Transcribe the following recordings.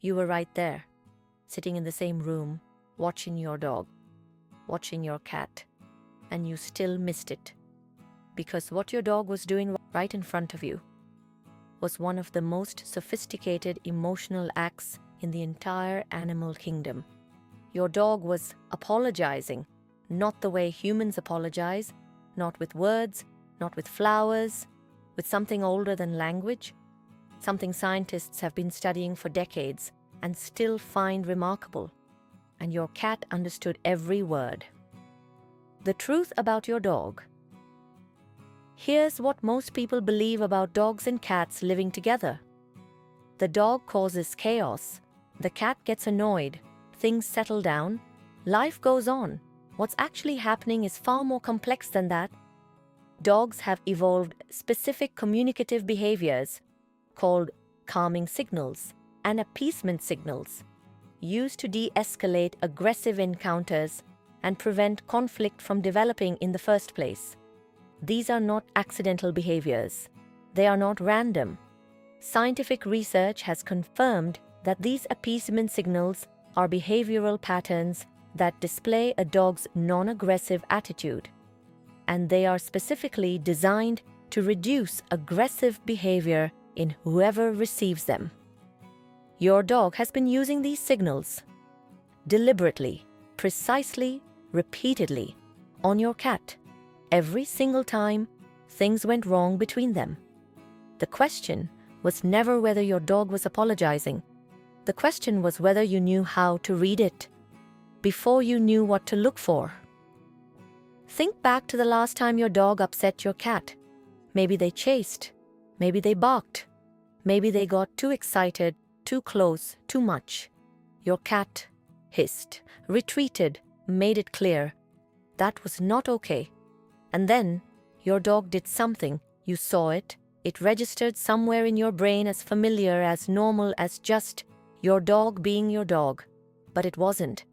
You were right there, sitting in the same room, watching your dog, watching your cat, and you still missed it. Because what your dog was doing right in front of you was one of the most sophisticated emotional acts in the entire animal kingdom. Your dog was apologizing, not the way humans apologize, not with words, not with flowers, with something older than language, something scientists have been studying for decades and still find remarkable. And your cat understood every word. The truth about your dog. Here's what most people believe about dogs and cats living together. The dog causes chaos. The cat gets annoyed. Things settle down. Life goes on. What's actually happening is far more complex than that. Dogs have evolved specific communicative behaviors called calming signals and appeasement signals, used to de-escalate aggressive encounters and prevent conflict from developing in the first place. These are not accidental behaviors. They are not random. Scientific research has confirmed that these appeasement signals are behavioral patterns that display a dog's non-aggressive attitude, and they are specifically designed to reduce aggressive behavior in whoever receives them. Your dog has been using these signals deliberately, precisely, repeatedly on your cat every single time things went wrong between them. The question was never whether your dog was apologizing. The question was whether you knew how to read it before you knew what to look for. Think back to the last time your dog upset your cat. Maybe they chased. Maybe they barked. Maybe they got too excited, too close, too much. Your cat hissed, retreated, made it clear that was not okay. And then your dog did something. You saw it. It registered somewhere in your brain as familiar, as normal, as just your dog being your dog. But it wasn't.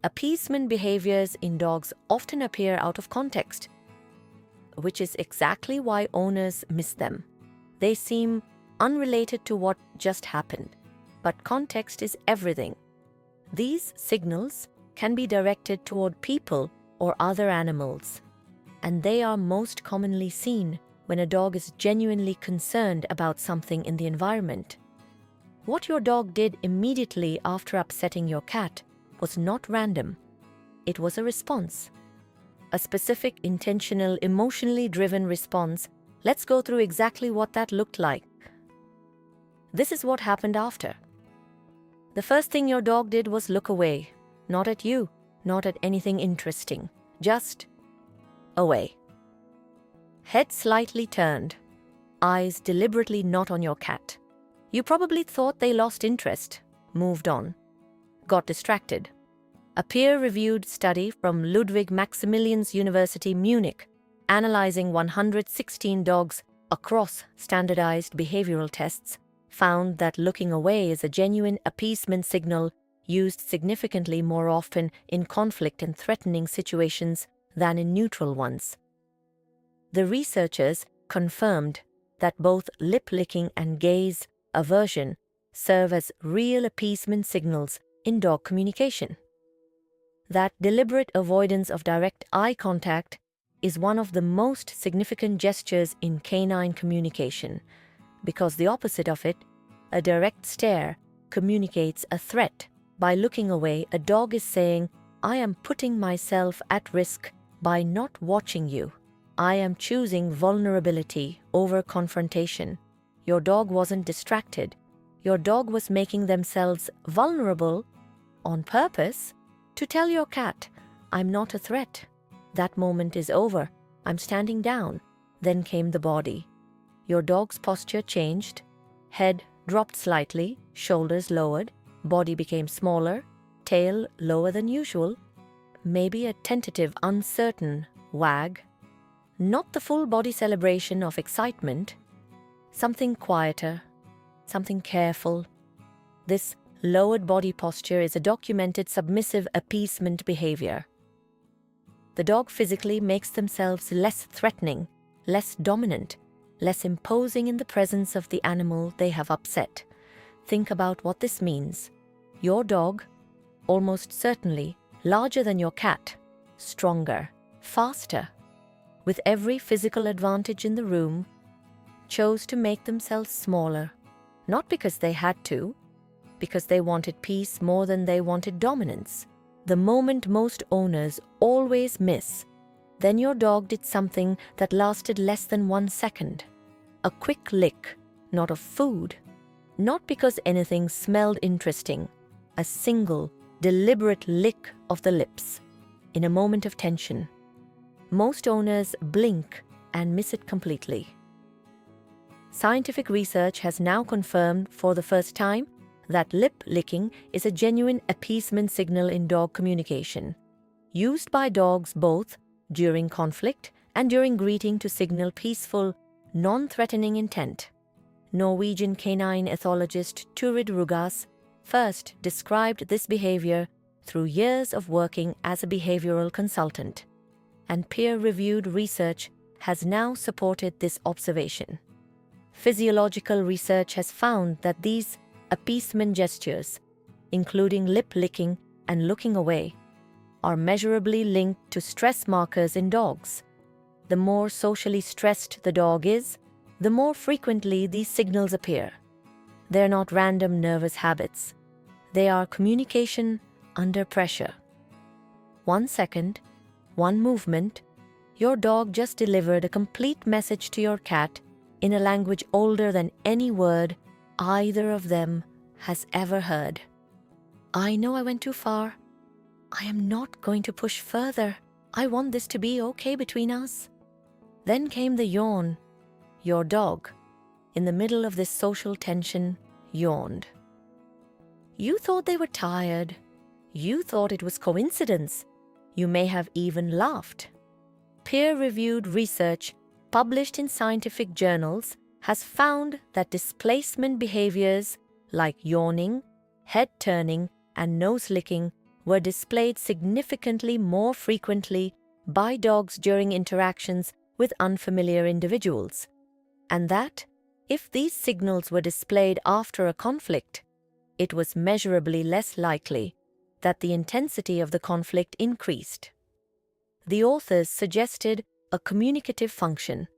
Appeasement behaviors in dogs often appear out of context, which is exactly why owners miss them. They seem unrelated to what just happened, but context is everything. These signals can be directed toward people or other animals, and they are most commonly seen when a dog is genuinely concerned about something in the environment. What your dog did immediately after upsetting your cat was not random. It was a response. A specific, intentional, emotionally driven response. Let's go through exactly what that looked like. This is what happened after. The first thing your dog did was look away. Not at you, not at anything interesting. Just away. Head slightly turned. Eyes deliberately not on your cat. You probably thought they lost interest, moved on, got distracted. A peer-reviewed study from Ludwig Maximilians University Munich, analyzing 116 dogs across standardized behavioral tests, found that looking away is a genuine appeasement signal used significantly more often in conflict and threatening situations than in neutral ones. The researchers confirmed that both lip-licking and gaze aversion serve as real appeasement signals in dog communication. That deliberate avoidance of direct eye contact is one of the most significant gestures in canine communication, because the opposite of it, a direct stare, communicates a threat. By looking away, a dog is saying, "I am putting myself at risk by not watching you. I am choosing vulnerability over confrontation." Your dog wasn't distracted. Your dog was making themselves vulnerable on purpose to tell your cat, "I'm not a threat. That moment is over. I'm standing down." Then came the body. Your dog's posture changed. Head dropped slightly, shoulders lowered, body became smaller, tail lower than usual, maybe a tentative, uncertain wag. Not the full body celebration of excitement. Something quieter, something careful. This lowered body posture is a documented submissive appeasement behavior. The dog physically makes themselves less threatening, less dominant, less imposing in the presence of the animal they have upset. Think about what this means. Your dog, almost certainly larger than your cat, stronger, faster, with every physical advantage in the room, chose to make themselves smaller, not because they had to, because they wanted peace more than they wanted dominance. The moment most owners always miss, then your dog did something that lasted less than 1 second. A quick lick, not of food, not because anything smelled interesting, a single, deliberate lick of the lips, in a moment of tension. Most owners blink and miss it completely. Scientific research has now confirmed for the first time that lip licking is a genuine appeasement signal in dog communication, used by dogs both during conflict and during greeting to signal peaceful, non-threatening intent. Norwegian canine ethologist Turid Rugas first described this behavior through years of working as a behavioral consultant, and peer-reviewed research has now supported this observation. Physiological research has found that these appeasement gestures, including lip licking and looking away, are measurably linked to stress markers in dogs. The more socially stressed the dog is, the more frequently these signals appear. They're not random nervous habits. They are communication under pressure. 1 second, one movement, your dog just delivered a complete message to your cat in a language older than any word either of them has ever heard. I know I went too far. I am not going to push further. I want this to be okay between us. Then came the yawn. Your dog, in the middle of this social tension, yawned. You thought they were tired. You thought it was coincidence. You may have even laughed. Peer-reviewed research published in scientific journals has found that displacement behaviors like yawning, head turning, and nose licking were displayed significantly more frequently by dogs during interactions with unfamiliar individuals, and that, if these signals were displayed after a conflict, it was measurably less likely that the intensity of the conflict increased. The authors suggested a communicative function,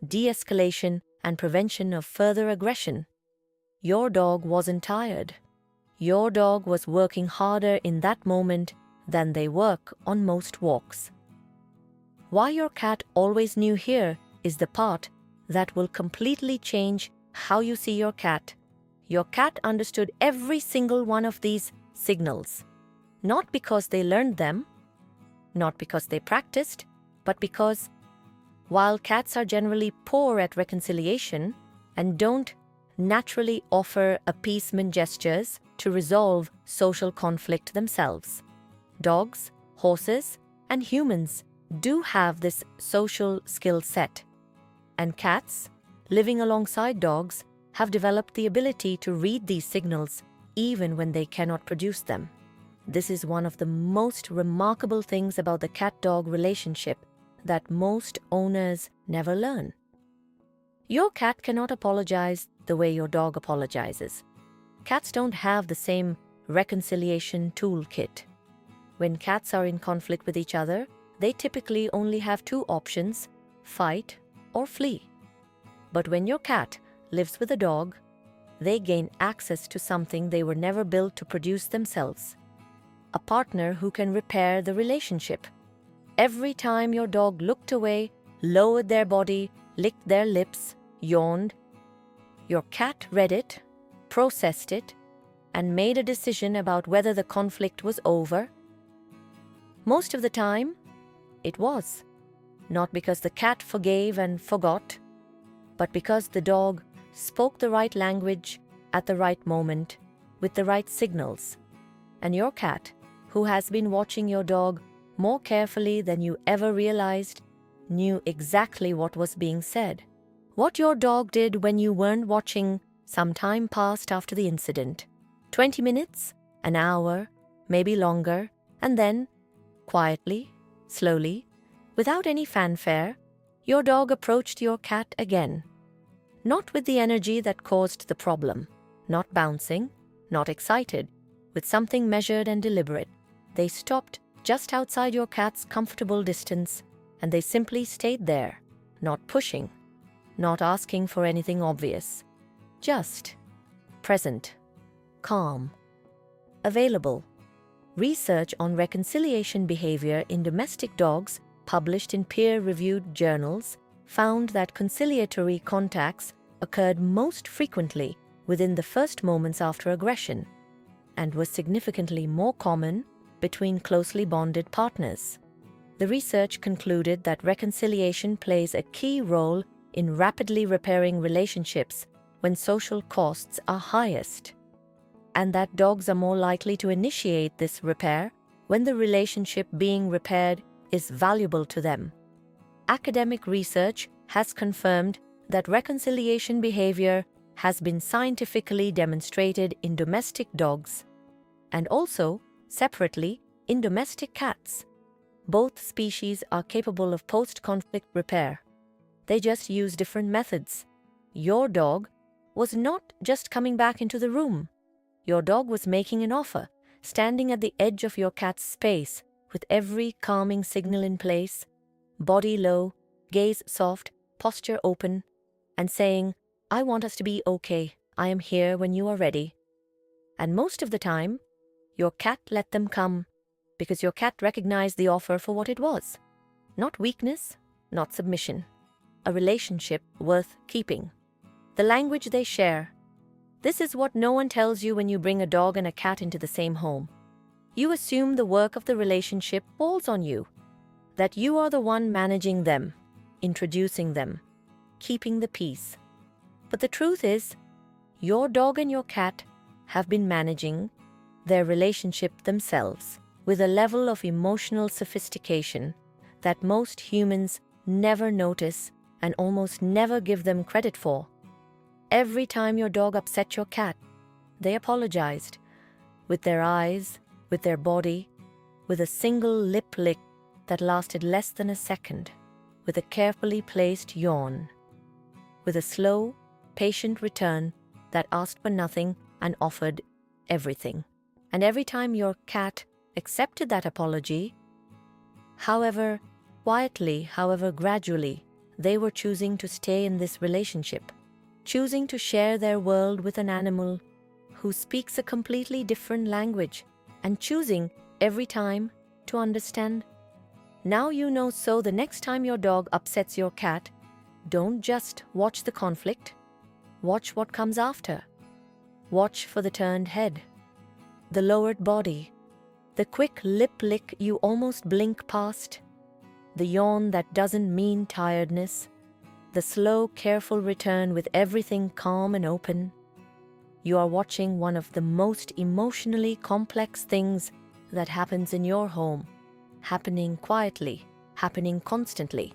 de-escalation and prevention of further aggression. Your dog wasn't tired. Your dog was working harder in that moment than they work on most walks. Why your cat always knew here is the part that will completely change how you see your cat. Your cat understood every single one of these signals, not because they learned them, not because they practiced, but because, while cats are generally poor at reconciliation and don't naturally offer appeasement gestures to resolve social conflict themselves, dogs, horses, and humans do have this social skill set. And cats, living alongside dogs, have developed the ability to read these signals even when they cannot produce them. This is one of the most remarkable things about the cat-dog relationship that most owners never learn. Your cat cannot apologize the way your dog apologizes. Cats don't have the same reconciliation toolkit. When cats are in conflict with each other, they typically only have 2 options: fight or flee. But when your cat lives with a dog, they gain access to something they were never built to produce themselves: a partner who can repair the relationship. Every time your dog looked away, lowered their body, licked their lips, yawned, your cat read it, processed it, and made a decision about whether the conflict was over. Most of the time, it was. Not because the cat forgave and forgot, but because the dog spoke the right language at the right moment with the right signals. And your cat, who has been watching your dog more carefully than you ever realized, knew exactly what was being said. What your dog did when you weren't watching some time passed after the incident. 20 minutes, an hour, maybe longer, and then, quietly, slowly, without any fanfare, your dog approached your cat again. Not with the energy that caused the problem, not bouncing, not excited, with something measured and deliberate. They stopped just outside your cat's comfortable distance, and they simply stayed there, not pushing, not asking for anything obvious. Just present, calm, available. Research on reconciliation behavior in domestic dogs, published in peer-reviewed journals, found that conciliatory contacts occurred most frequently within the first moments after aggression and was significantly more common between closely bonded partners. The research concluded that reconciliation plays a key role in rapidly repairing relationships when social costs are highest, and that dogs are more likely to initiate this repair when the relationship being repaired is valuable to them. Academic research has confirmed that reconciliation behavior has been scientifically demonstrated in domestic dogs and also, separately, in domestic cats. Both species are capable of post-conflict repair. They just use different methods. Your dog was not just coming back into the room. Your dog was making an offer, standing at the edge of your cat's space with every calming signal in place, body low, gaze soft, posture open, and saying, "I want us to be okay. I am here when you are ready." And most of the time, your cat let them come because your cat recognized the offer for what it was. Not weakness, not submission. A relationship worth keeping. The language they share. This is what no one tells you when you bring a dog and a cat into the same home. You assume the work of the relationship falls on you, that you are the one managing them, introducing them, keeping the peace. But the truth is, your dog and your cat have been managing their relationship themselves with a level of emotional sophistication that most humans never notice and almost never give them credit for. Every time your dog upset your cat, they apologized, with their eyes, with their body, with a single lip lick that lasted less than a second, with a carefully placed yawn, with a slow, patient return that asked for nothing and offered everything. And every time your cat accepted that apology, however quietly, however gradually, they were choosing to stay in this relationship, choosing to share their world with an animal who speaks a completely different language, and choosing every time to understand. Now you know, so the next time your dog upsets your cat, don't just watch the conflict, watch what comes after. Watch for the turned head, the lowered body, the quick lip lick you almost blink past, the yawn that doesn't mean tiredness, the slow, careful return with everything calm and open. You are watching one of the most emotionally complex things that happens in your home, happening quietly, happening constantly,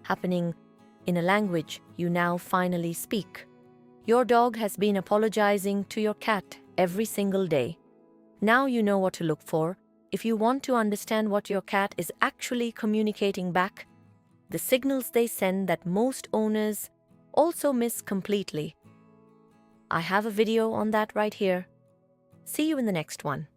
happening in a language you now finally speak. Your dog has been apologizing to your cat every single day. Now you know what to look for if you want to understand what your cat is actually communicating back, the signals they send that most owners also miss completely. I have a video on that right here. See you in the next one.